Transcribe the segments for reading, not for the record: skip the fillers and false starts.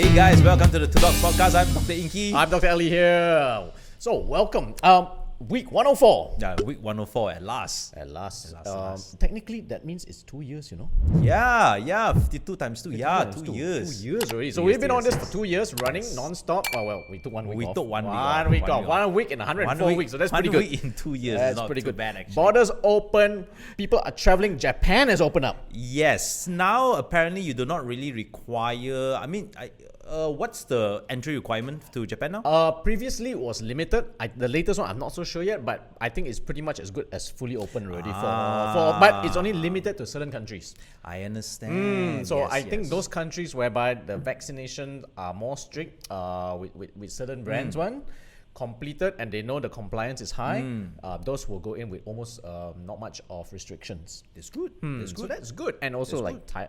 Hey guys, welcome to the Two Dogs Podcast. I'm Dr Ingky. I'm Dr Aly here. So welcome. Week 104. Yeah, week 104 at last. At last. last. Technically, that means it's 2 years, you know. Yeah, 52 times 2. Yeah, times 2 2 years. 2 years already. So Yes, we've been on yes, this for 2 years, running non-stop. Oh, well, we took 1 week off. We took 1 week off. 1 week off. 1 week in 104 weeks. So that's pretty good. 1 week in 2 years. That's Not pretty too good. bad, actually. Borders open. People are traveling. Japan has opened up. Yes. Now, apparently, you do not really require... what's the entry requirement to Japan now? Previously, it was limited. The latest one, I'm not so sure yet, but I think it's pretty much as good as fully open already. But it's only limited to certain countries. I understand. So Yes, I think yes. those countries whereby the vaccinations are more strict with certain brands completed and they know the compliance is high, those will go in with almost not much of restrictions. It's good. It's So good. that's good. And also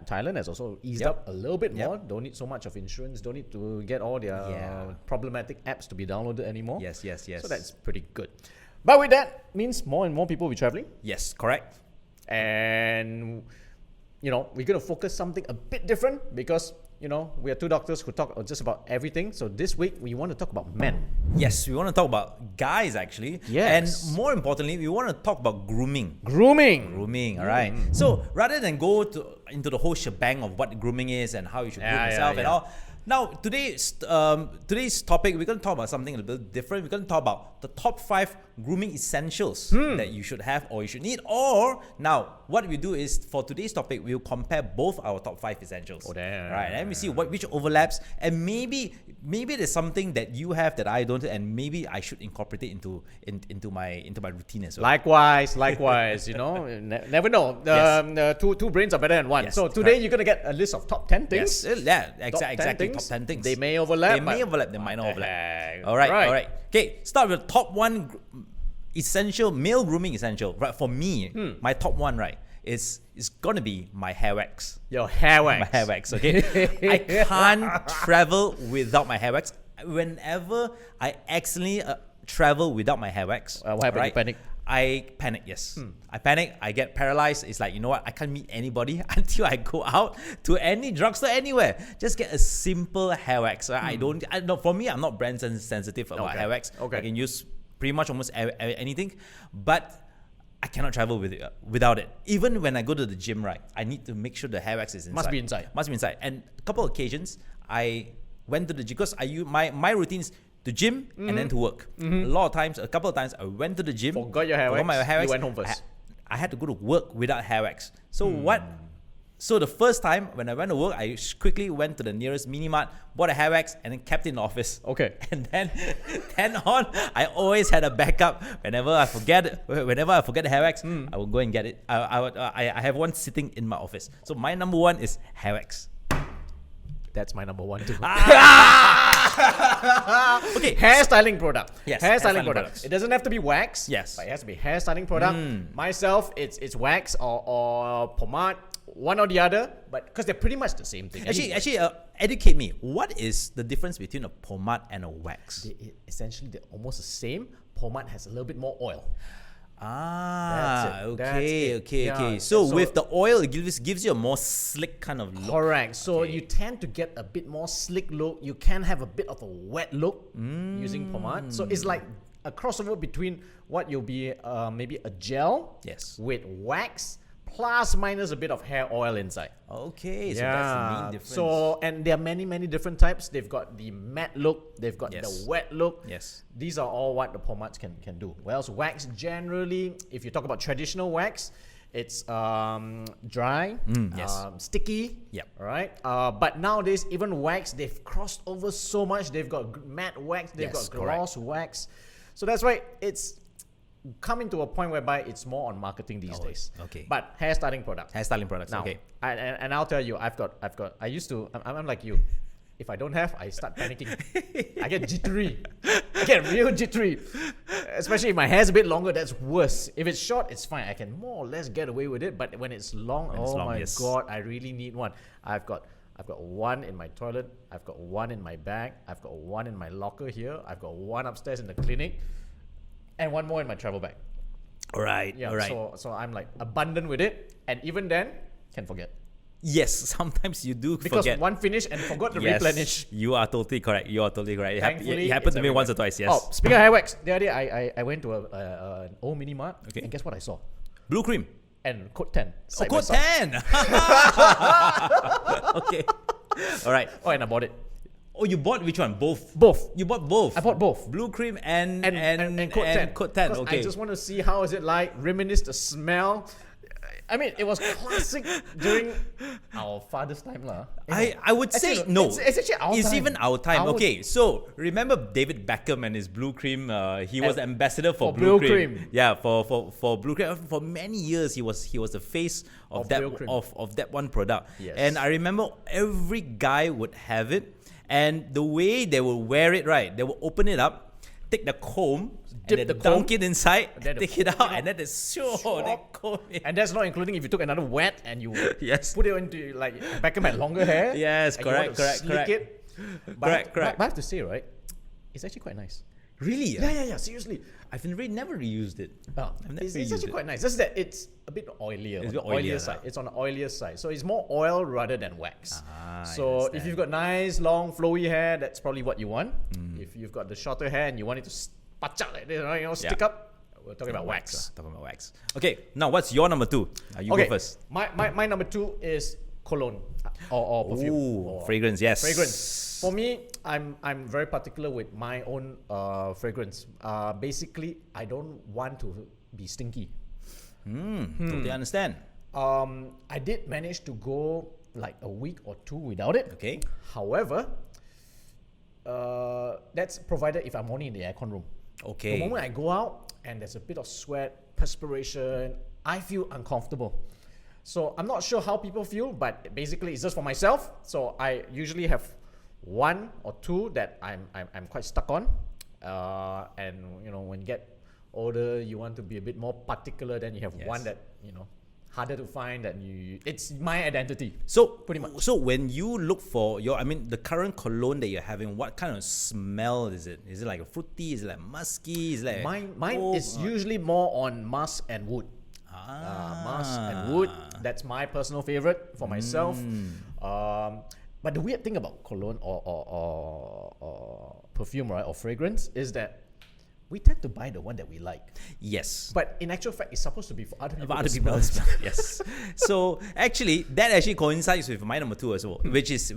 Thailand has also eased up a little bit more. Don't need so much of insurance. Don't need to get all their problematic apps to be downloaded anymore. Yes. So that's pretty good. But with that means more and more people will be traveling. Yes, correct. And we're going to focus something a bit different because we are two doctors who talk just about everything. So this week we want to talk about men. Yes, we want to talk about guys actually. Yes. And more importantly, we want to talk about grooming. Grooming. All right. So rather than go into the whole shebang of what grooming is and how you should groom yourself and all, now today's topic, we're going to talk about something a little bit different. We're going to talk about the top 5 grooming essentials that you should have or you should need. Or now, what we do is for today's topic, we'll compare both our top 5 essentials. Oh, damn. Right, and we see which overlaps, and maybe there's something that you have that I don't, and maybe I should incorporate it into my routine as well. Likewise. Never know. Two brains are better than one. Yes, So today correct. you're gonna get a list of top 10 things. Yes, exactly. Top 10 things. They may overlap. They may overlap. They might not overlap. All right. Okay, start with top 1 essential male grooming essential. Right, for me, my top 1 is gonna be my hair wax. Your hair wax. My hair wax. Okay, I can't travel without my hair wax. Whenever I accidentally travel without my hair wax, what happened? You panic? I panic, yes. I panic, I get paralyzed. It's like, you know what, I can't meet anybody until I go out to any drugstore, anywhere. Just get a simple hair wax. I don't, for me, I'm not brand sensitive about hair wax. Okay. I can use pretty much almost anything, but I cannot travel without it. Even when I go to the gym, I need to make sure the hair wax is inside. Must be inside. And a couple of occasions, I went to the gym because my routine is to gym and then to work. A couple of times, I went to the gym. Forgot your hair wax. My hair wax. You went home first. I had to go to work without hair wax. So the first time when I went to work, I quickly went to the nearest mini mart, bought a hair wax, and then kept it in the office. Okay. And then on, I always had a backup. Whenever I forget the hair wax, I will go and get it. I have one sitting in my office. So my number 1 is hair wax. That's my number 1 too. Okay, hairstyling product. Yes, hairstyling hairstyling product. products. It doesn't have to be wax. Yes. But it has to be hairstyling product. Myself, it's wax or pomade, one or the other, but because they're pretty much the same thing. Actually, educate me. What is the difference between a pomade and a wax? Essentially, they're almost the same. Pomade has a little bit more oil. That's it. Okay. Yeah. So with the oil, it gives you a more slick kind of look. Correct. So you tend to get a bit more slick look. You can have a bit of a wet look using pomade. So it's like a crossover between what you'll be maybe a gel with wax plus minus a bit of hair oil inside. Okay, so that's the main difference. So, and there are many different types. They've got the matte look, they've got the wet look. Yes. These are all what the pomades can do. Whereas wax generally, if you talk about traditional wax, it's dry, sticky. Yep. All right. But nowadays, even wax, they've crossed over so much. They've got matte wax, they've got gloss wax. So that's why it's coming to a point whereby it's more on marketing these days. Okay. But hairstyling products. Hairstyling products. Now, okay. And I'll tell you, I used to, I'm like you. If I don't have, I start panicking. I get jittery. I get real jittery. Especially if my hair's a bit longer, that's worse. If it's short, it's fine. I can more or less get away with it. But when it's long, my God, I really need one. I've got one in my toilet. I've got one in my bag. I've got one in my locker here. I've got one upstairs in the clinic. And one more in my travel bag. All right. So I'm like abundant with it. And even then, can forget. Yes, sometimes you do Because forget. one finished and forgot to Yes, replenish. you are totally correct. You are totally correct. Thankfully, It happened it's to me once or everywhere. twice. Yes. Oh, speaking of hair wax, the other day I went to an old mini mart, Okay. and guess what I saw? Blue cream. And Code 10. Oh, side by code side. 10. Okay. All right. Oh, and I bought it. Oh, you bought which one? Both. Both. You bought both. I bought both. Blue cream and Code 10. Code 10. 'Cause Okay. I just want to see how is it like, reminisce the smell. I mean, it was classic during our father's time lah. I would say Actually, no. It's actually our It's time. even our time. Our- Okay, so remember David Beckham and his blue cream. He was the ambassador for for blue Blue cream. Cream. Yeah, for blue cream for many years. He was the face of Of that Blue Cream. of that one product. Yes. And I remember every guy would have it, and the way they would wear it, right? They would open it up, take the comb, Dip and the then comb, dunk it inside, then take it out, and then they they comb it. And that's not including if you took another wet and you Yes. put it into, like, Beckham had longer hair. Yes, and you want correct, to correct, slick it. But Correct. But I have to say, right, it's actually quite nice. Really? Yeah, seriously. I've never reused it. I've never It's used actually it. quite nice. Just that it's a bit oilier. It's on a bit the oilier oilier, side. huh? It's on the oilier side. So it's more oil rather than wax. I So if understand. you've got nice, long, flowy hair, that's probably what you want. If you've got the shorter hair and you want it to pachak like this, you know, stick Yeah. up, we're talking about wax. Talking about wax. Okay, now what's your number 2? You Okay, go first. my number 2 is cologne or perfume. Ooh, or fragrance, yes. Fragrance. For me, I'm very particular with my own fragrance. Basically, I don't want to be stinky. Totally understand. I did manage to go like a week or 2 without it. Okay. However, that's provided if I'm only in the aircon room. Okay. The moment I go out and there's a bit of sweat, perspiration, I feel uncomfortable. So I'm not sure how people feel, but basically it's just for myself. So I usually have 1 or 2 that I'm quite stuck on. And you know, when you get older, you want to be a bit more particular. Then you have Yes. one that, you know, harder to find. That it's my identity. So Pretty much. So when you look for the current cologne that you're having, what kind of smell is it? Is it like a fruity? Is it like musky? Is it like Mine is usually more on musk and wood. Musk and wood. That's my personal favorite for myself. But the weird thing about cologne or perfume, right, or fragrance, is that we tend to buy the one that we like. Yes. But in actual fact, it's supposed to be for other people. But other to people smell. as well. Yes. So actually, that actually coincides with my number 2 as well, which is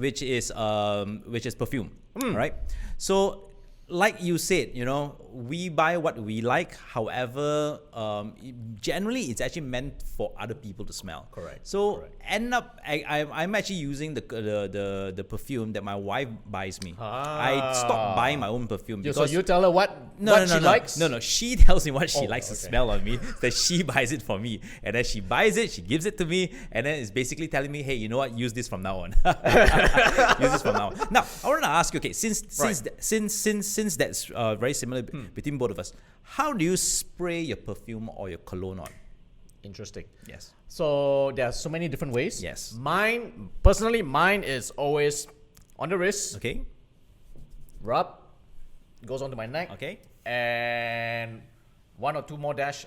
perfume. Right. So, like you said, you know, we buy what we like. However, generally, it's actually meant for other people to smell. Correct. So Correct. end up, I'm actually using the perfume that my wife buys me. I stopped buying my own perfume So because you tell her what she likes? No, she tells me what she Oh, likes to okay. smell on me. That she buys it for me, and then she buys it, she gives it to me, and then it's basically telling me, hey, you know what? Use this from now on. Use this from now on. Now, I want to ask you, okay, since that's very similar between both of us, how do you spray your perfume or your cologne on? Interesting. Yes. So there are so many different ways. Yes. Mine is always on the wrist, Okay. rub, goes onto my neck, Okay. and 1 or 2 more dash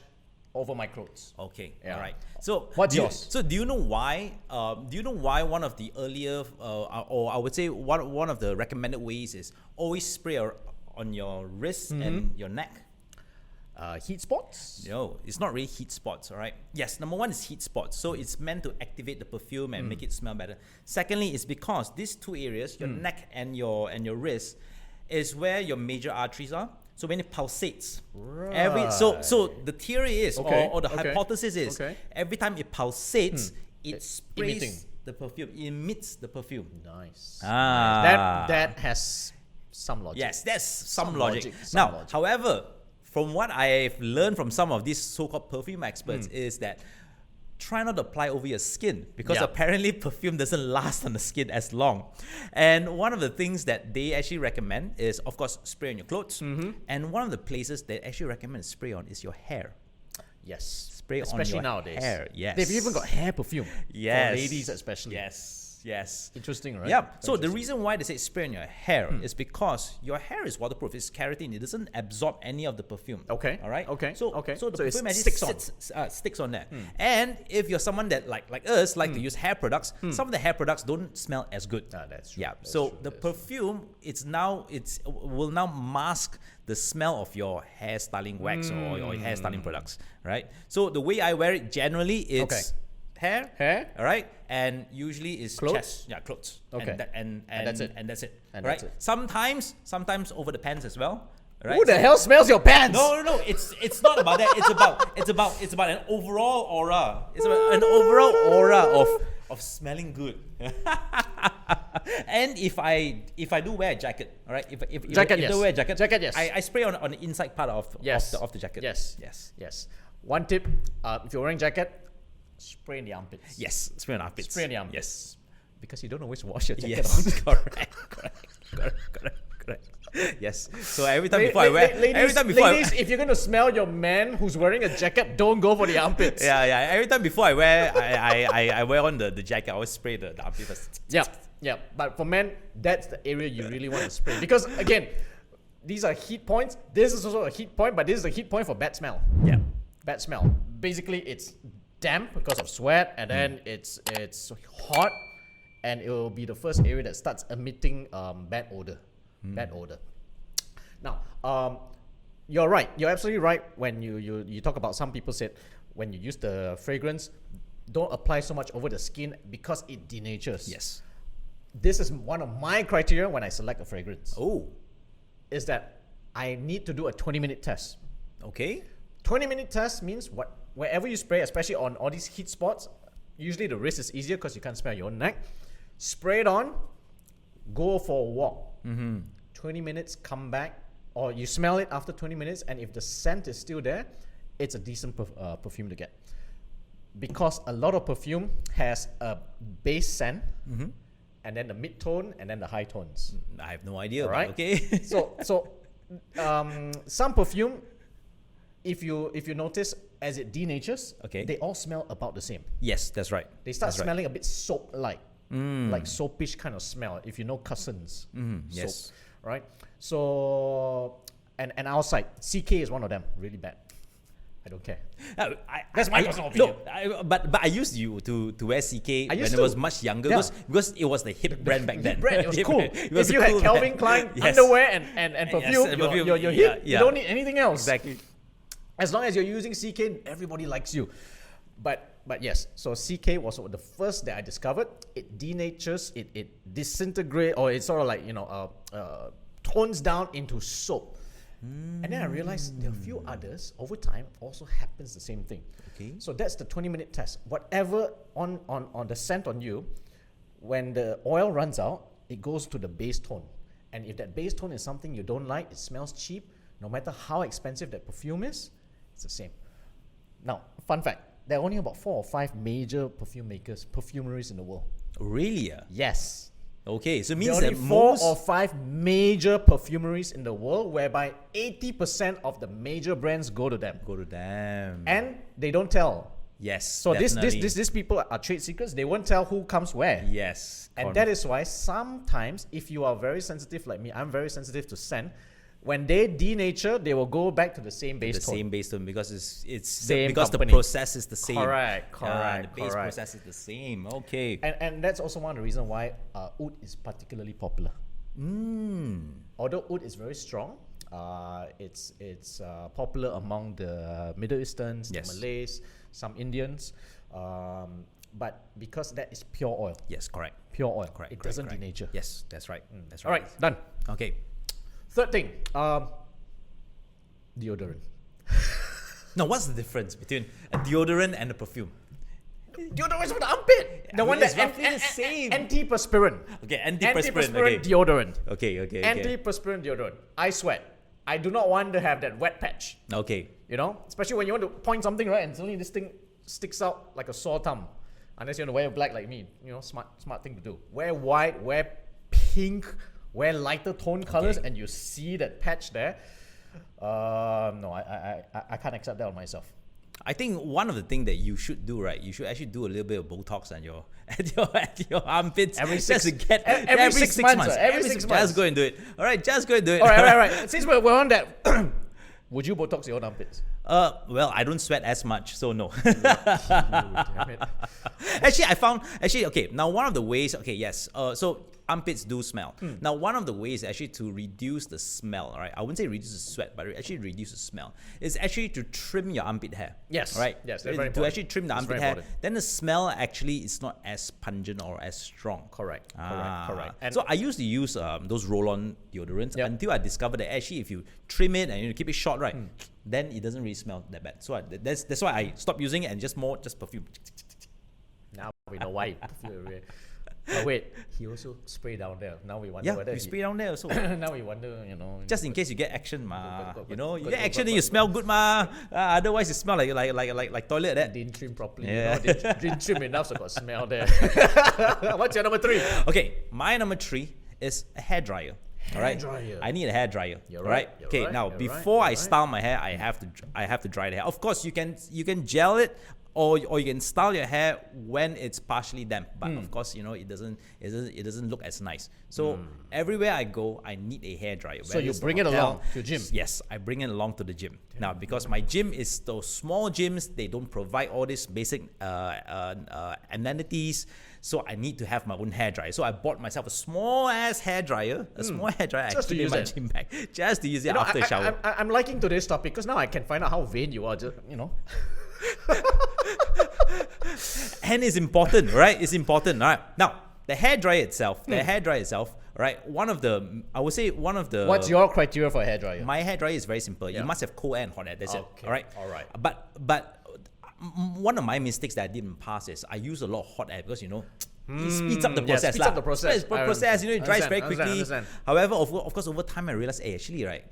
over my clothes. Okay. Yeah. All right. So What's do you- yours? So do you know why? One of the earlier, or I would say one of the recommended ways is always spray on your wrist and your neck. Heat spots? No, it's not really heat spots, all right? Yes, number 1 is heat spots. So it's meant to activate the perfume and make it smell better. Secondly, it's because these 2 areas, your neck and your wrist, is where your major arteries are. So when it pulsates, so the theory is, Okay, or the okay, hypothesis is, okay. every time it pulsates, it sprays emitting. the perfume, it emits the perfume. Nice. Ah. That has some logic. Yes, that's some Some logic. logic, some Now, logic. however, from what I've learned from some of these so-called perfume experts is that try not to apply over your skin, because Yeah. apparently perfume doesn't last on the skin as long. And one of the things that they actually recommend is, of course, spray on your clothes. And one of the places they actually recommend to spray on is your hair. Yes. Spray on especially your nowadays. hair, yes. They've even got hair perfume. Yes. For ladies especially. Yes. Yes. Interesting, right? Yeah. So the reason why they say spray on your hair is because your hair is waterproof. It's keratin. It doesn't absorb any of the perfume. Okay. All right. Okay. So okay. So the so it perfume actually sticks sticks on on. there. And if you're someone that like us like to use hair products, some of the hair products don't smell as good. That's true. Yeah. That's So true. the perfume will now mask the smell of your hair styling wax or your hair styling products, right? So the way I wear it generally, it's hair, all right, and usually is Clothes? chest, clothes, Okay. and that's it. and that's it, And right? that's it. Sometimes over the pants as well, right? Who the hell smells your pants? No. It's not about that. It's about an overall aura. It's about an overall aura of smelling good. And if I do wear a jacket, all right, if I do wear a jacket, yes. I spray on the inside part of the jacket. Yes. One tip: if you're wearing jacket, spray in the armpits. Yes, spray on the armpits. Spray in the armpits. Yes. Because you don't always wash your jacket. Yes, correct. Yes. So every time before I wear, ladies, if you're gonna smell your man who's wearing a jacket, don't go for the armpits. yeah. Every time before I wear, I wear on the jacket. I always spray the armpit first. Yeah. But for men, that's the area you really want to spray because again, these are heat points. This is also a heat point, but this is a heat point for bad smell. Yeah. Bad smell. Basically, it's damp because of sweat, and then it's hot, and it will be the first area that starts emitting bad odor. Bad odor. Now, you're right. You're absolutely right when you talk about some people said when you use the fragrance, don't apply so much over the skin because it denatures. Yes. This is one of my criteria when I select a fragrance. Oh. Is that I need to do a 20-minute test. Okay. 20-minute test means wherever you spray, especially on all these heat spots, usually the wrist is easier because you can't smell your own neck. Spray it on, go for a walk. 20 minutes, come back, or you smell it after 20 minutes, and if the scent is still there, it's a decent perfume to get. Because a lot of perfume has a base scent, and then the mid-tone, and then the high tones. I have no idea. All right? Okay. So some perfume, if you notice, as it denatures, they all smell about the same. Yes, that's right. They start smelling a bit soap-like, like soapish kind of smell. If you know Cousins, yes. soap, right? So and outside, CK is one of them. Really bad. I don't care. That's my personal opinion. No, but I used to wear CK when I was much younger because it was the hip brand back then. Brand, it was cool. If you had Calvin Klein underwear and perfume, you're hip. You don't need anything else. Exactly. As long as you're using CK, everybody likes you. But yes, so CK was the first that I discovered. It denatures, it disintegrates, or it's sort of like tones down into soap. And then I realized there are a few others over time also happens the same thing. Okay. So that's the 20-minute test. Whatever on the scent on you, when the oil runs out, it goes to the base tone. And if that base tone is something you don't like, it smells cheap, no matter how expensive that perfume is, it's the same. Now, fun fact, there are only about 4 or 5 major perfumeries in the world. Really? Yes. Okay, so it There means are only that 4 or 5 major perfumeries in the world, whereby 80% of the major brands go to them. And they don't tell. Yes. So these people are trade secrets. They won't tell who comes where. Yes. And that is why sometimes, if you are very sensitive like me, I'm very sensitive to scent. When they denature, they will go back to the same base tone. The same base tone because Same because company. the process is the same. Correct. The base process is the same. Okay. And that's also one of the reasons why oud is particularly popular. Although oud is very strong, it's popular among the Middle Easterns, the Malays, some Indians, but because that is pure oil. Yes, correct. Pure oil. Correct. It doesn't denature. Yes, that's right. That's All right. right, done. Okay. Third thing, deodorant. Now, what's the difference between a deodorant and a perfume? Deodorant is for the armpit. The one it's that's roughly the same. Antiperspirant. Okay, antiperspirant. Okay. Deodorant. Okay. Antiperspirant deodorant. I sweat. I do not want to have that wet patch. Okay. Especially when you want to point something, right, and suddenly this thing sticks out like a sore thumb. Unless you want to wear black like me, smart thing to do. Wear white, wear pink, wear lighter tone colors, and you see that patch there. No, I can't accept that on myself. I think one of the things that you should do, right? You should actually do a little bit of Botox on your at your armpits Every just six- to get every 6 months, every 6 months. Just go and do it. All right, just go and do it. All right. Since we're on that, would you Botox your own armpits? Well, I don't sweat as much, so no. Damn it. Okay, now one of the ways, so armpits do smell. Now, one of the ways actually to reduce the smell, right? I wouldn't say reduce the sweat, but actually reduce the smell is actually to trim your armpit hair. Yes. Right? Yes, to very important. actually trim the It's armpit very hair, important. then the smell actually is not as pungent or as strong. Correct. And So I used to use those roll-on deodorants until I discovered that actually if you trim it and you keep it short, right, then it doesn't really smell that bad. So that's why I stopped using it and just perfume. now we know why. But wait, he also spray down there. Now we wonder whether you spray down there also. now we wonder, Just in case you get action, ma. You get but- action, then you smell good, ma. Otherwise, you smell like toilet. That. didn't trim properly. Yeah. Didn't trim enough, so got smell there. What's your number 3? Okay, my number 3 is a hair dryer. All right, dryer. I need a hair dryer. You're all right, Okay, you're now right, before I you're style my hair, I have to dry the hair. Of course, you can gel it. Or you can style your hair when it's partially damp, but of course it doesn't look as nice. So everywhere I go, I need a hair dryer. So you Whether bring it's it the hotel- along to gym? Yes, I bring it along to the gym. Now because my gym is those small gyms, they don't provide all these basic amenities. So I need to have my own hair dryer. So I bought myself a small ass hair dryer, I Just to keep in use my it. gym bag, just to use it after shower. I'm liking today's topic because now I can find out how vain you are. And it's important, right? It's important, all right? Now, the hair dryer itself, right? I would say one of the... What's your criteria for a hair dryer? My hair dryer is very simple. You must have cold air and hot air. That's it, Okay, all right? all right. But one of my mistakes that I did in the past is I use a lot of hot air because, it speeds up the process. speeds up the process. It dries very quickly. Understand. However, of course, over time I realized, actually, right,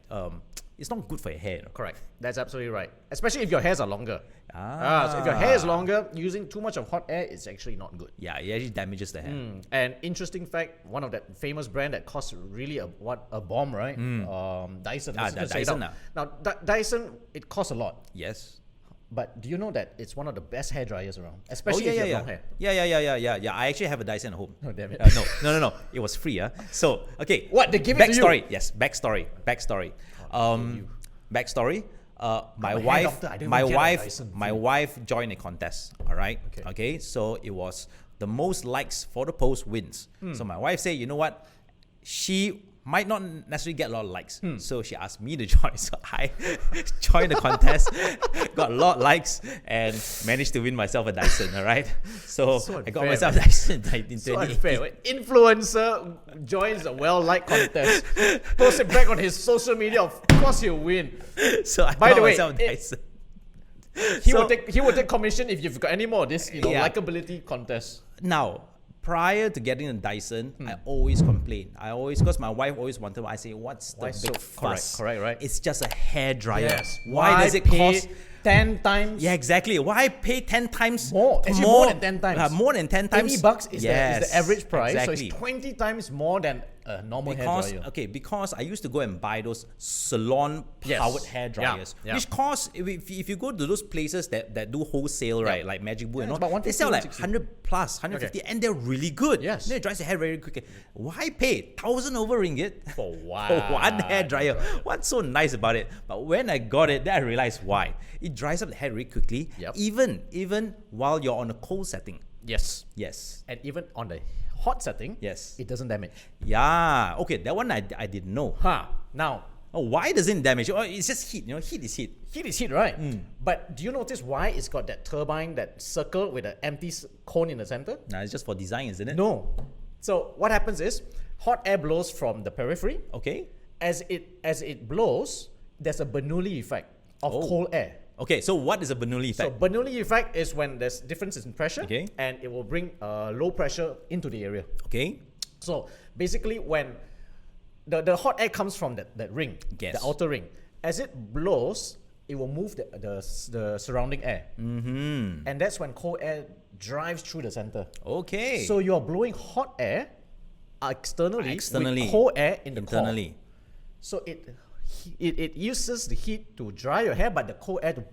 it's not good for your hair. Correct. That's absolutely right. Especially if your hairs are longer. So if your Ah. hair is longer, using too much of hot air is actually not good. Yeah, it actually damages the hair. And interesting fact, one of that famous brand that costs really a bomb, right? Dyson. Let's just say it Dyson. out. Now, Dyson, it costs a lot. Yes. But do you know that it's one of the best hair dryers around? Especially if you have long hair. Yeah. I actually have a Dyson at home. Oh, damn it. No. It was free. So, okay. What? They give it to you? Backstory. Yes, backstory. Backstory. My I'm a hair wife, doctor, I don't even get a Dyson my free. wife joined a contest. All right. Okay. So it was the most likes for the post wins. So my wife said, you know what? She might not necessarily get a lot of likes. So she asked me to join. So I joined the contest, got a lot of likes, and managed to win myself a Dyson. All right. So I got unfair, myself a Dyson in So 2018. unfair. When influencer joins a well-liked contest, posts it back on his social media, of course he'll win. So I By got the way, myself a Dyson. He So- will take commission if you've got any more of this, Yeah. likability contest. Now, prior to getting a Dyson, I always complain. Because my wife always wanted. I say, what's the Why big so- fuss? correct, right? It's just a hair dryer. Yes. Why does it pay cost? 10 times? Yeah, exactly. Why pay 10 times More. Actually, more than 10 times. More than 10 times. $80 is Yes, the average price. Exactly. So it's 20 times more than a normal hair dryer. Because I used to go and buy those salon powered hair dryers, Yeah. which cost, if you go to those places that do wholesale, right, like Magic Boot and it's all, about they 150, sell like 160. 100 plus, 150, and they're really good. Yes. Then it dries the hair very quickly. Why pay 1,000 over ringgit For what? for one hair dryer? What's so nice about it? But when I got it, then I realized why. It dries up the hair very quickly, Yep. even while you're on a cold setting. Yes. Yes. And even on the hot setting, Yes. it doesn't damage. Yeah. Okay, that one I didn't know. Now, Oh, why doesn't it damage? Oh, it's just heat. Heat is heat. heat is heat, right? But do you notice why it's got that turbine, that circle with an empty cone in the center? Nah, it's just for design, isn't it? No. So what happens is, hot air blows from the periphery. Okay. As it blows, there's a Benoulli effect of cold air. Okay, so what is a Benoulli So effect? Bernoulli effect is when there's differences in pressure, Okay. and it will bring low pressure into the area. Okay. So basically, when the hot air comes from that ring, Yes. the outer ring, as it blows, it will move the surrounding air, and that's when cold air drives through the center. Okay. So you're blowing hot air externally Externally. with cold air in the core. internally. So it it uses the heat to dry your hair, but the cold air to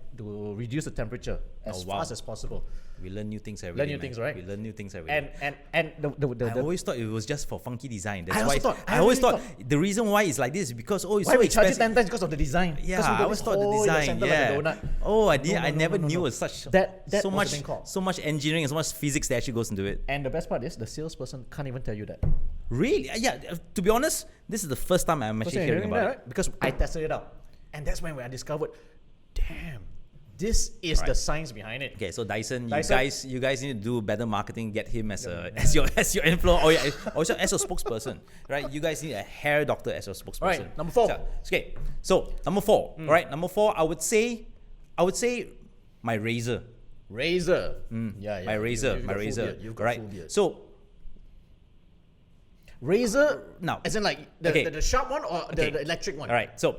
reduce the temperature as fast as possible. We learn new things every day. Learn new things, right? We learn new things every day. And I always thought it was just for funky design. That's I why also thought- I always thought the reason why it's like this is because it's why so we charge it expensive. 10 times because of the design? Yeah, Because we got I always this thought the hole in design. center Yeah. like a donut. Oh, I did. No, I no, never no, no, knew no. it was such That so was much the thing called. so much engineering and so much physics that actually goes into it. And the best part is the salesperson can't even tell you that. Really? Yeah. To be honest, this is the first time I'm actually hearing about it. Right? Because I tested it out. And that's when I discovered, damn, this is the science behind it. Okay, so Dyson, Dyson. you guys need to do better marketing. Get him as your influencer, or also as a spokesperson, right? You guys need a hair doctor as your spokesperson. Right, number 4. So number 4, all right, number 4, I would say my razor. Razor. Yeah. My razor, You've my got full razor. beard. You've got Right. full beard. So razor, now, as in like the sharp one or the electric one? all right. So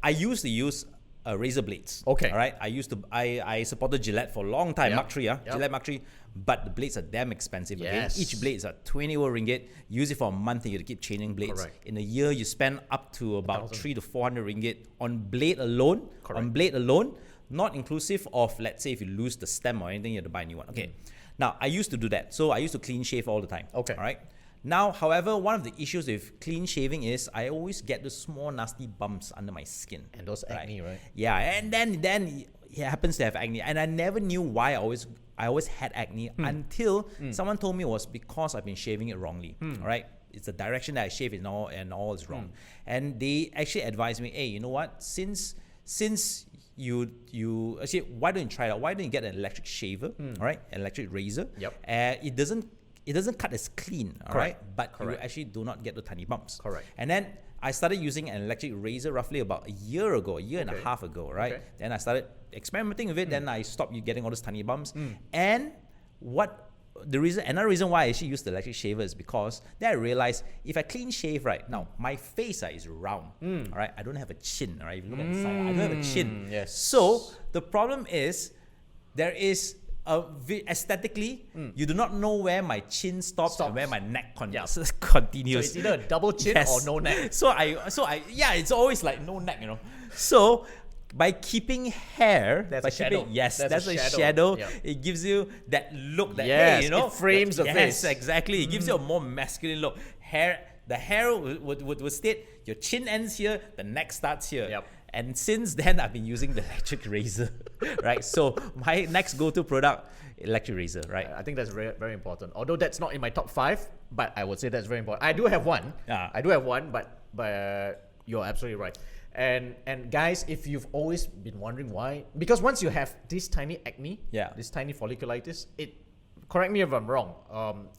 I used to use razor blades. Okay. All right. I supported Gillette for a long time. Yep. Mark III, Yep. Gillette Mark III. But the blades are damn expensive. Yes. Again. Each blade is at 20 ringgit. Use it for a month and you have to keep changing blades. Correct. In a year, you spend up to about 1,000. 300 to 400 ringgit on blade alone. Correct. On blade alone, not inclusive of, let's say, if you lose the stem or anything, you have to buy a new one. Okay. Now, I used to do that. So I used to clean shave all the time. Okay. All right. Now, however, one of the issues with clean shaving is I always get the small nasty bumps under my skin. And those acne, right? Yeah, and then he happens to have acne, and I never knew why I always had acne until someone told me it was because I've been shaving it wrongly. All right, it's the direction that I shave it and all is wrong. And they actually advised me, hey, you know what? Since you actually, why don't you try it out? Why don't you get an electric shaver? All right, an electric razor. Yep. It doesn't cut as clean, all right? But you actually do not get the tiny bumps. Correct. And then I started using an electric razor roughly about a year and a half ago, right? Okay. Then I started experimenting with it. Then I stopped getting all those tiny bumps. And another reason why I actually use the electric shaver is because then I realized if I clean shave right now, my face is round. All right, I don't have a chin. All right, if you look at the side, I don't have a chin. Yes. So the problem is there is. Aesthetically, you do not know where my chin stops and where my neck continues. So it's either a double chin or no neck. So it's always like no neck, you know. So by keeping hair, There's by a shadow. keeping, yes, There's that's a a shadow. shadow. Yeah. It gives you that look that Yes, hey, you know, it frames the face. Yes, exactly. It gives you a more masculine look. The hair would state your chin ends here, the neck starts here. Yep. And since then, I've been using the electric razor, right? So my next go-to product, electric razor, right? I think that's very, very important. Although that's not in my top 5, but I would say that's very important. I do have one. Yeah. I do have one, but you're absolutely right. And guys, if you've always been wondering why, because once you have this tiny acne, this tiny folliculitis, correct me if I'm wrong,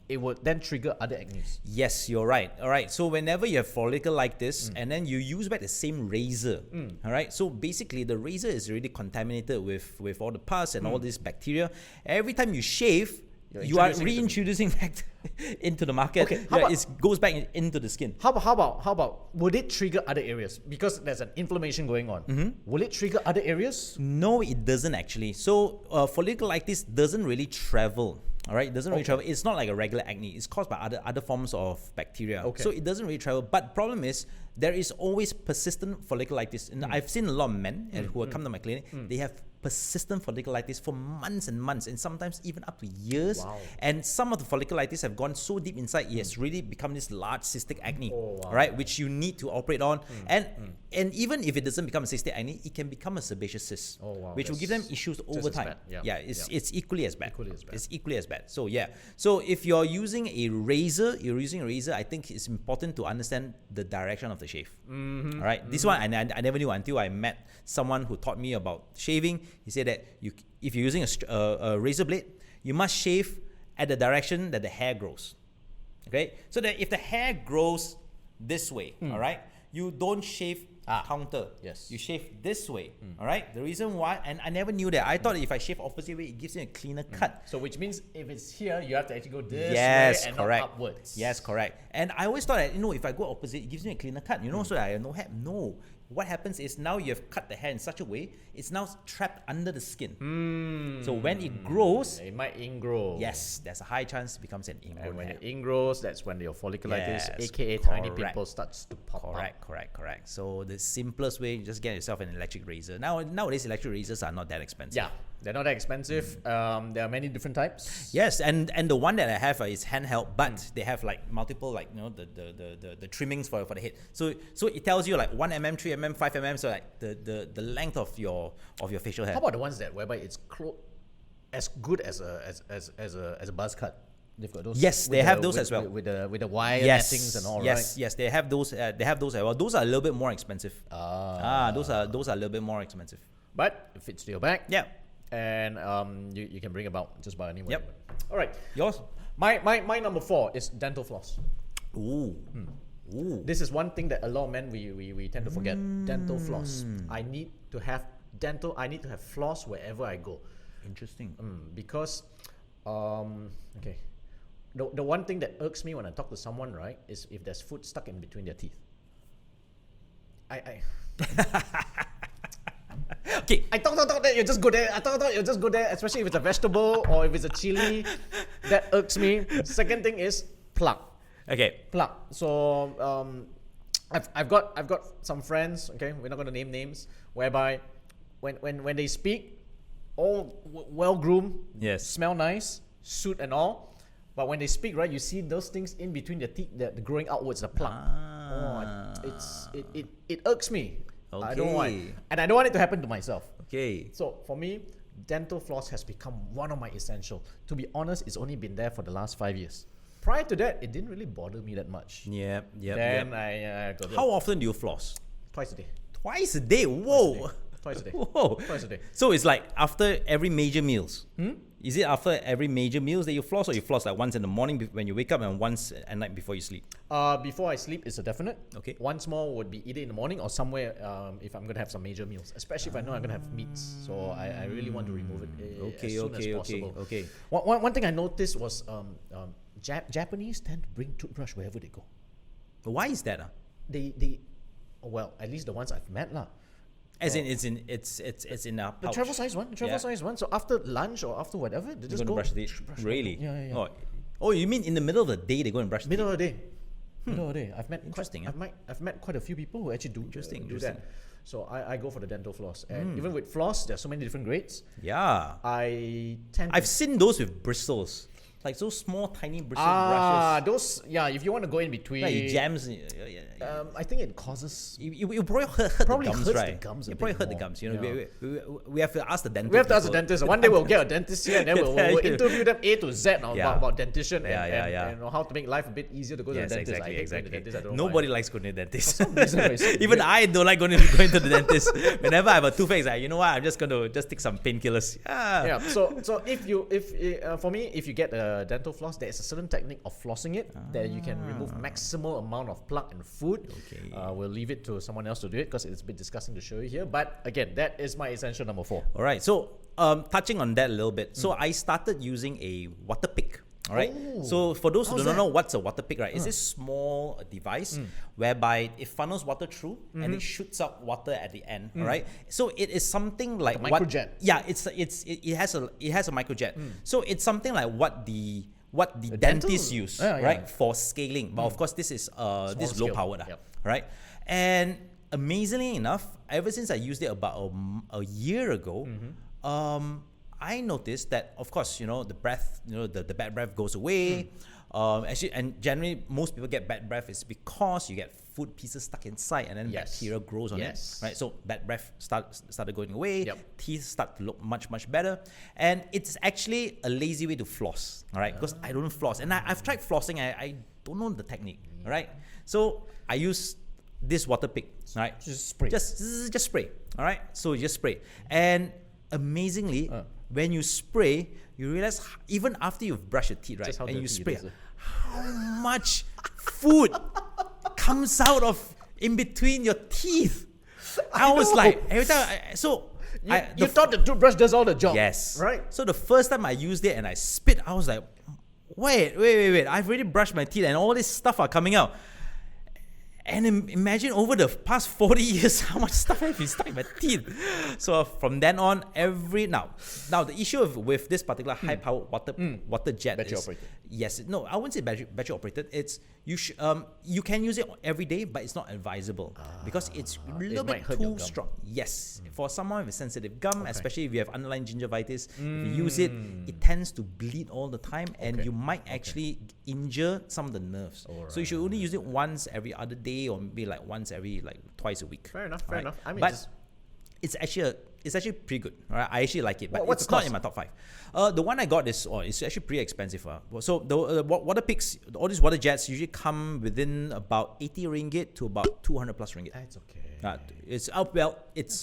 it would then trigger other acne. Yes, you're right. All right. So whenever you have follicle like this, and then you use back the same razor, all right. So basically, the razor is already contaminated with all the pus and all this bacteria. Every time you shave, you are reintroducing back into the market. Okay, it goes back into the skin. How about would it trigger other areas? Because there's an inflammation going on. Will it trigger other areas? No, it doesn't actually. So folliculitis doesn't really travel. All right, it doesn't really travel. It's not like a regular acne. It's caused by other forms of bacteria. Okay. So it doesn't really travel. But problem is, there is always persistent folliculitis. And I've seen a lot of men who have come to my clinic. They have persistent folliculitis for months and months, and sometimes even up to years. Wow. And some of the folliculitis have gone so deep inside, it has really become this large cystic acne, Oh, wow. right? Which you need to operate on. And even if it doesn't become a cystic acne, it can become a sebaceous cyst, Oh, wow. which will give them issues over as time. bad. Yeah. It's equally as bad. Equally as bad. It's equally as bad. So so if you're using a razor, I think it's important to understand the direction of the shave. All right, this one I never knew until I met someone who taught me about shaving. He said that if you're using a razor blade, you must shave at the direction that the hair grows. Okay, so that if the hair grows this way, all right, you don't shave counter. Yes. You shave this way. All right. The reason why, and I never knew that. I thought if I shave opposite way, it gives you a cleaner cut. So which means if it's here, you have to actually go this Yes, way and correct. not upwards. Yes, correct. And I always thought that, if I go opposite, it gives me a cleaner cut, so that I have no hair. No. what happens is now you have cut the hair in such a way, it's now trapped under the skin. So when it grows, it might ingrow. yes, there's a high chance it becomes an ingrown And when hair. it ingrows, that's when your folliculitis, Yes, aka tiny correct. pimple, starts to pop up. Correct. So the simplest way, just get yourself an electric razor. Nowadays, electric razors are not that expensive. Yeah, they're not that expensive. There are many different types. Yes, and the one that I have is handheld, but they have like multiple, like, you know, the trimmings for the head. So it tells you like 1 mm, 3 mm, 5 mm. So like the length of your facial hair. How about the ones whereby it's as good as a buzz cut? They've got those. Yes, they have those as well. With the wire nettings and all, right? Yes, they have those. They have those as well. Those are a little bit more expensive. Those are a little bit more expensive. But it fits to your back. Yeah. And you can bring about just about anyone. Yep. All right. Yours? My number 4 is dental floss. Ooh. This is one thing that a lot of men we tend to forget. Dental floss. I need to have floss wherever I go. Interesting. Because okay. The one thing that irks me when I talk to someone, right, is if there's food stuck in between their teeth. Okay. I thought that you just go there. Especially if it's a vegetable or if it's a chili. That irks me. Second thing is plug. Okay. Plug. So I've got some friends. Okay, we're not going to name names. Whereby when they speak, all well groomed. Yes. Smell nice, suit and all. But when they speak, right, you see those things in between their teeth, the growing outwards, the plug. It irks me. Okay. I don't want, and I don't want it to happen to myself. Okay. So for me, dental floss has become one of my essential. To be honest, it's only been there for the last 5 years. Prior to that, it didn't really bother me that much. Yep. Then I got How often do you floss? twice a day. Twice a day. Whoa. Twice a day. Whoa. Twice a day. So it's like after every major meals. Is it after every major meals that you floss, or you floss like once in the morning when you wake up and once at night before you sleep? Before I sleep is a definite. Okay. Once more would be either in the morning or somewhere if I'm gonna have some major meals, especially if I know I'm gonna have meats. So I really want to remove it as soon as possible. Okay. One thing I noticed was Japanese tend to bring toothbrush wherever they go. Why is that? Well, at least the ones I've met lah. It's in a pouch. The travel size one. So after lunch or after whatever, they just Go go brush the teeth. Really? Yeah. Oh, you mean in the middle of the day they go and brush the Middle of the day. I've met Interesting, I've met quite a few people who actually do Interesting. that. So I go for the dental floss, and even with floss, there's so many different grades. Yeah. I've seen those with bristles. Like those small, tiny bristle brushes. Those, if you want to go in between, Like it jams. I think it causes. You probably hurt the gums, hurts right? the gums a You bit probably hurt the more. gums. You know, we have to ask the dentist. We have to ask the dentist. One day we'll get a dentist here, and then we'll interview them A to Z about dentition and how to make life a bit easier to go to the dentist. Exactly. I don't know Nobody why. likes going to the dentist. For some reason, it's so Even weird. I don't like going to the dentist. Whenever I have a toothache, you know what? I'm just going to take some painkillers. Yeah. So for me, if you get a dental floss, there is a certain technique of flossing it that you can remove maximal amount of plaque and food. Okay. We'll leave it to someone else to do it because it's a bit disgusting to show you here. But again, that is my essential number 4. All right. So touching on that a little bit. So I started using a water pick. All right. Oh. So for those who How's don't that? know what's a water pick, right? It's this small device whereby it funnels water through and it shoots out water at the end. All right. So it is something like a microjet. It has a microjet. So it's something like what the dentists use, right, for scaling. But of course, this is this low powered, right? And amazingly enough, ever since I used it about a year ago, I noticed that, of course, the breath, the bad breath goes away. Actually, and generally, most people get bad breath is because you get food pieces stuck inside and then bacteria grows on it, right? So bad breath started going away. Teeth start to look much, much better. And it's actually a lazy way to floss, all right? Because I don't floss. And I've tried flossing. I don't know the technique, all right? So I use this water pick, all right? Just spray. Just spray, all right? So you just spray. And amazingly, when you spray, you realize even after you've brushed your teeth, right, Just how and you dirty it spray, is, how much food comes out of in between your teeth. I was like, every time, You thought the toothbrush does all the job. yes, Right? So the first time I used it and I spit, I was like, wait, I've already brushed my teeth and all this stuff are coming out. And imagine over the past 40 years how much stuff has been stuck in my teeth. So from then on, now the issue with this particular high-powered water jet battery is operated. Yes, no, I wouldn't say battery operated. It's you can use it every day, but it's not advisable because it's a little bit too strong. Yes, for someone with sensitive gum, especially if you have underlying gingivitis, if you use it, it tends to bleed all the time, and you might actually injure some of the nerves. So you should only use it once every other day, or maybe like once every twice a week. Fair enough. I mean, but it's actually pretty good. Right? I actually like it, but what's it's not in my top 5. The one I got is it's actually pretty expensive. So the water picks, all these water jets usually come within about 80 ringgit to about 200 plus ringgit. That's okay. It's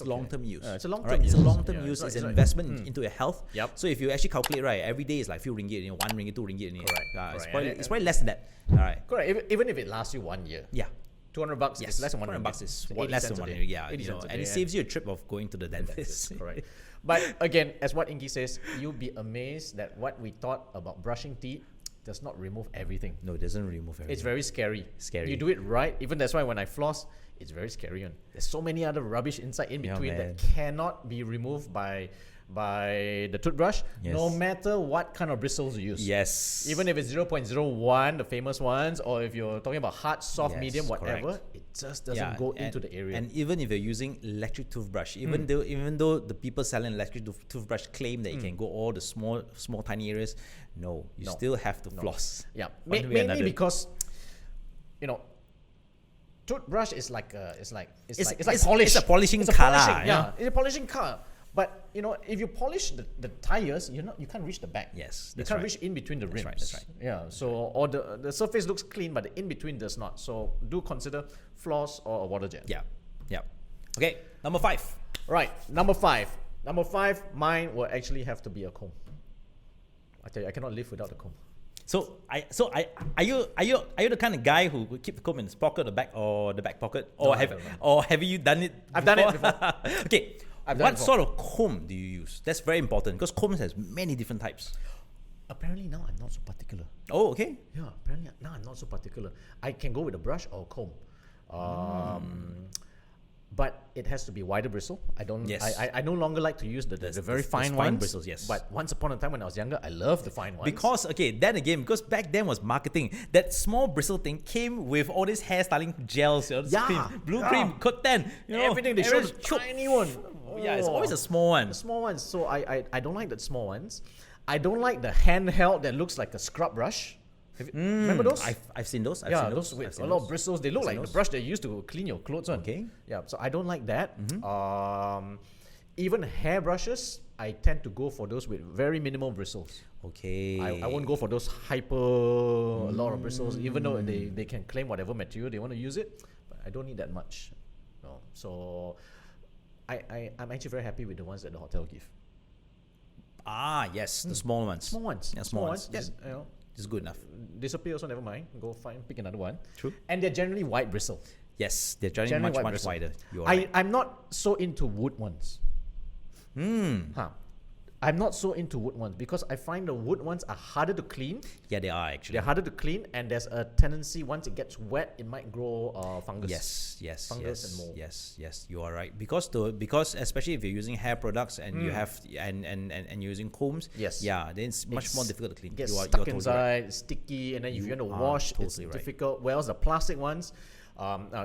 long-term use. It's a long-term use. It's a long-term use. It's an investment into your health. Yep. So if you actually calculate right, every day is like few ringgit, 1 ringgit, 2 ringgit. Correct. It's probably less than that. All right. Correct. Even if it lasts you 1 year. Yeah. $200 is less than 1 $200 is $80 less than 1 a year. day. Yeah, 80 cents a and day, it saves you a trip of going to the dentist. Correct. But again, as what Ingky says, you'll be amazed that what we thought about brushing teeth does not remove everything. No, it doesn't remove everything. It's very scary. Scary. You do it right. Even that's why when I floss, it's very scary. There's so many other rubbish inside in between that cannot be removed by the toothbrush, no matter what kind of bristles you use. Yes. Even if it's 0.01, the famous ones, or if you're talking about hard, soft, medium, whatever, it just doesn't go into the area. And even if you're using electric toothbrush, even though the people selling electric toothbrush claim that you can go all the small tiny areas, you still have to floss. Yeah, mainly because toothbrush is like polish. It's a polishing color. Yeah, it's a polishing color. But if you polish the tires, you can't reach the back. Yes, you can't reach in between the rims. That's right. Yeah. So or the surface looks clean, but the in between does not. So do consider floss or a water jet. Yeah. Okay, number 5. Right, number 5. Number 5, mine will actually have to be a comb. I tell you, I cannot live without a comb. So are you the kind of guy who would keep the comb in his pocket, the back pocket, or have you done it? I've done it before. Okay. What sort of comb do you use? That's very important because combs has many different types. Apparently now I'm not so particular. Oh, okay. Yeah, apparently now I'm not so particular. I can go with a brush or a comb. But it has to be wider bristle. I no longer like to use the very fine ones. Bristles, yes. But once upon a time when I was younger, I loved the fine ones. Because back then was marketing. That small bristle thing came with all these hairstyling gels, cream, blue cream, Kotan, everything. They show the tiny one. Yeah, it's always a small one. The small ones. So I don't like the small ones. I don't like the handheld that looks like a scrub brush. Remember those? I've seen those. Those with a lot of bristles. They look like the brush that you used to clean your clothes on. Okay. Yeah, so I don't like that. Even hair brushes, I tend to go for those with very minimal bristles. Okay. I won't go for those hyper a lot of bristles, even though they can claim whatever material they want to use it. But I don't need that much. No. So I'm actually very happy with the ones that the hotel give. Ah, yes, the small ones. Small ones. Yeah, small ones. Yes, it's good enough. Disappear also, never mind. Go pick another one. True. And they're generally wide bristle. Yes, they're generally much wider. I'm not so into wood ones. I'm not so into wood ones because I find the wood ones are harder to clean. Yeah, they are actually. They're harder to clean, and there's a tendency once it gets wet, it might grow fungus. Fungus and mold. Yes, you are right. Because especially if you're using hair products and you have and using combs. Yes. Yeah, then it's much more difficult to clean. It gets stuck inside, it's sticky, and then if you want to wash, it's difficult. Whereas the plastic ones,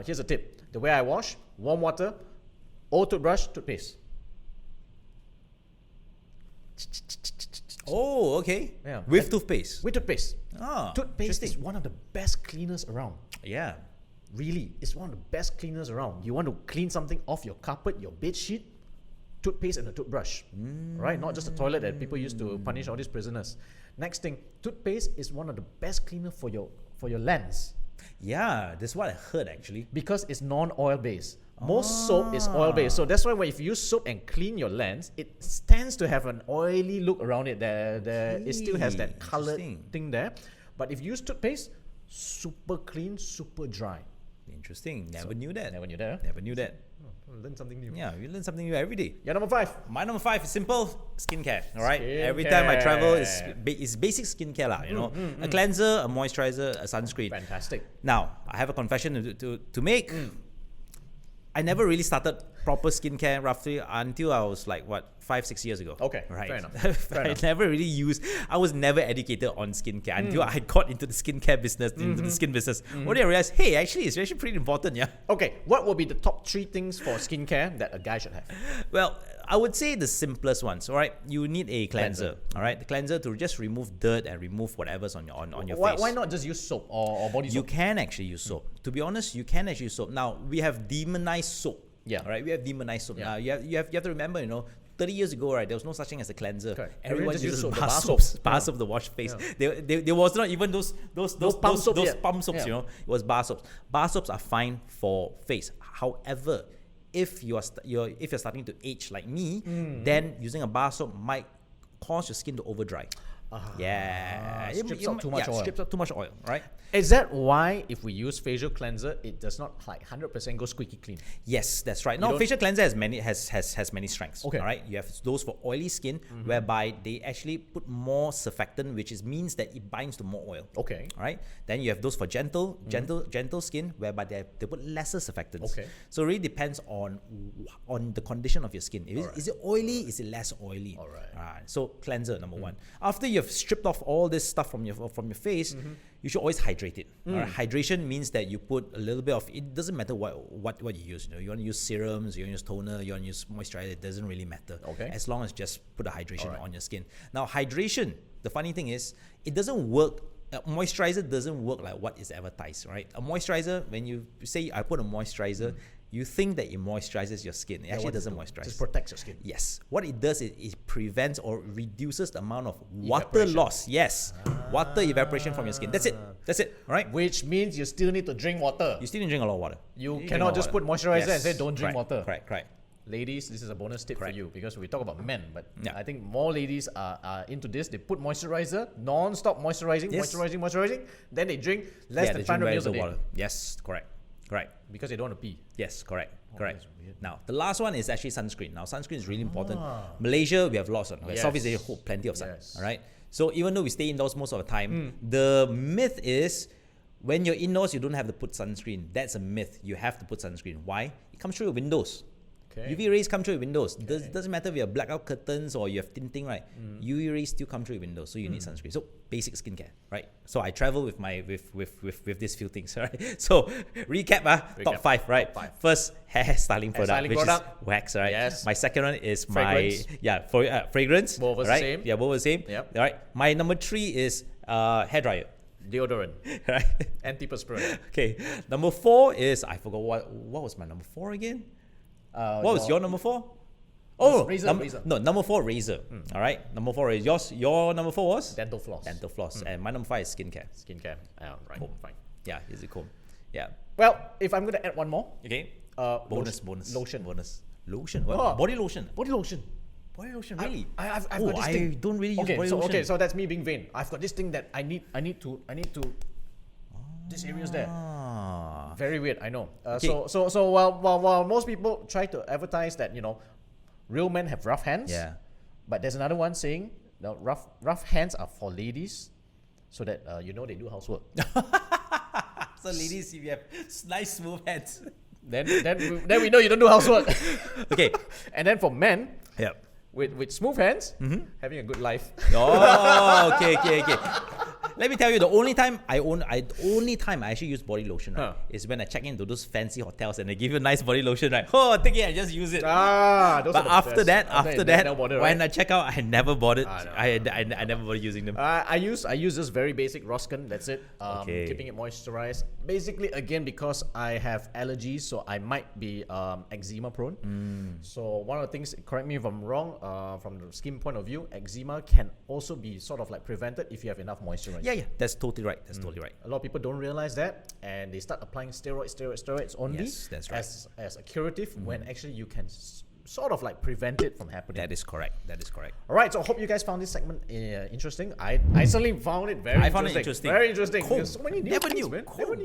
here's a tip: the way I wash, warm water, old toothbrush, toothpaste. Oh, okay. Yeah. With toothpaste. Toothpaste is one of the best cleaners around. Yeah. Really, it's one of the best cleaners around. You want to clean something off your carpet, your bed sheet, toothpaste and a toothbrush. Right? Not just a toilet that people used to punish all these prisoners. Next thing, toothpaste is one of the best cleaner for your lens. Yeah, that's what I heard actually. Because it's non-oil based. Most soap is oil based, so that's why when if you use soap and clean your lens, it tends to have an oily look around it. It still has that colored thing there. But if you use toothpaste, super clean, super dry. Interesting. Never knew that. Never knew that. Huh? Never knew that. Learn something new. Yeah, we learn something new every day. Your number 5. My number 5 is simple skincare. All right. Every time I travel, it's basic skincare lah. You know, a cleanser, a moisturizer, a sunscreen. Fantastic. Now I have a confession to make. I never really started proper skincare roughly until I was like 5-6 years ago. Okay, right. fair enough. Never really used. I was never educated on skincare until I got into the skincare business, into the skin business. What did I realize? Hey, actually, it's actually pretty important. Yeah. Okay, what will be the top 3 things for skincare that a guy should have? Well, I would say the simplest ones. All right, you need a cleanser. All right, the cleanser to just remove dirt and remove whatever's on your face. Why not just use soap or body soap? You can actually use soap. To be honest, you can actually use soap. Now we have demonized soap. Yeah. All right, we have demonized soap. Yeah. Now you have to remember, 30 years ago, right, there was no such thing as a cleanser. Correct. Everyone just uses used bar soap. soaps, bar soap to wash face. Yeah. There was not even those pump soap pump soaps. Yeah. It was bar soaps. Bar soaps are fine for face. However, if you're starting to age like me, then using a bar soap might cause your skin to over dry. Strips out too much oil. Strips out too much oil, right? Is that why if we use facial cleanser, it does not 100% go squeaky clean? Yes, that's right. Now, facial cleanser has many strengths. Okay. All right, you have those for oily skin, whereby they actually put more surfactant, which means that it binds to more oil. Okay. All right. Then you have those for gentle skin, whereby they put lesser surfactants. Okay. So it really depends on the condition of your skin. Is it oily? Is it less oily? All right. So cleanser number 1. After you've stripped off all this stuff from your face, you should always hydrate it. All right? Hydration means that you put a little bit of. It doesn't matter what you use. You want to use serums, you want to use toner, you want to use moisturizer. It doesn't really matter. Okay. As long as just put a hydration on your skin. Now hydration. The funny thing is, it doesn't work. Moisturizer doesn't work like what is advertised, right? A moisturizer, when you say I put a moisturizer, you think that it moisturizes your skin. It actually doesn't moisturize. Just protects your skin. Yes. What it does is it prevents or reduces the amount of water loss. Yes. Water evaporation from your skin. That's it. All right. Which means you still need to drink water. You still need to drink a lot of water. You cannot just put moisturizer and say don't drink water. Correct. Ladies, this is a bonus tip for you because we talk about men, but Yeah. I think more ladies are into this. They put moisturizer, non-stop moisturizing, Yes. moisturizing. Then they drink less than 500 ml a day water. Yes. Correct. because they don't want to pee. Yes. Correct. That's weird. Now, the last one is actually sunscreen. Now, sunscreen is really important. Malaysia, we have lots of. Yes. Southeast Asia, plenty of sun. Yes. All right. So even though we stay indoors most of the time, the myth is when you're indoors, you don't have to put sunscreen. That's a myth. You have to put sunscreen. Why? It comes through your windows. Okay. UV rays come through your windows. Doesn't matter if you have blackout curtains or you have tinting, right? UV rays still come through your windows, so you need sunscreen. So basic skincare, right? So I travel with my with these few things, right? So recap, top 5, right? Top 5. First, hair styling product, styling which product. is wax, right? Yes. My second one is Fragrance. fragrance. Both are the right? same. Yeah, both are the same. Yep. All right. My number 3 is hair dryer. Deodorant, Right. antiperspirant. Okay. Number 4 is I forgot what was my number 4 again. What was your number 4? Oh, razor. No, number 4, razor. All right, number 4 is yours. Your number 4 was Dental floss. dental floss, and my number 5 is skincare. Skincare. Right. Fine. Yeah, is it cool? Yeah. Well, if I'm going to add one more, Okay. bonus. Lotion. What? Oh. Body lotion. Body lotion. Body lotion. Really? I've got this I thing. don't really use body lotion. Okay, so that's me being vain. I've got this thing that I need to. This area's there. Ah. Very weird, I know. Okay. So while most people try to advertise that real men have rough hands, Yeah. but there's another one saying the rough hands are for ladies, so that they do housework. So ladies, if you have nice smooth hands. then we know you don't do housework. Okay. And then for men Yep. with smooth hands, having a good life. Oh, okay. Let me tell you, the only time I actually use body lotion, right, is when I check into those fancy hotels and they give you nice body lotion, right? Oh, take it and just use it. Those But are the after best. that, no bother, when right? I check out, I never bothered. Ah, no, I never bothered using them. I use this very basic Roskin. That's it. Okay. Keeping it moisturized. Basically, again, because I have allergies, so I might be eczema prone. So one of the things, correct me if I'm wrong, from the skin point of view, eczema can also be sort of like prevented if you have enough moisturizer. Yeah, that's totally right. That's totally right. A lot of people don't realize that, and they start applying steroids only Yes, that's right. as a curative, when actually you can sort of like prevent it from happening. That is correct. All right, so I hope you guys found this segment interesting. I certainly found it very I found it interesting. Very interesting. Cool. There's so many new Never things, knew. man. Cool.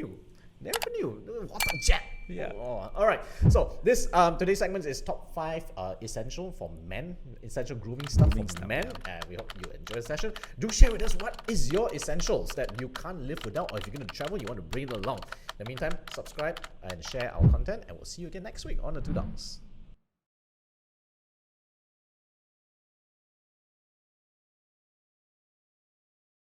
Never knew. What a jet. Yeah. Oh, all right. So this today's segment is top 5 essential for men, essential grooming stuff for men. And we hope you enjoy the session. Do share with us what is your essentials that you can't live without, or if you're going to travel, you want to bring it along. In the meantime, subscribe and share our content, and we'll see you again next week on the Two Dogs.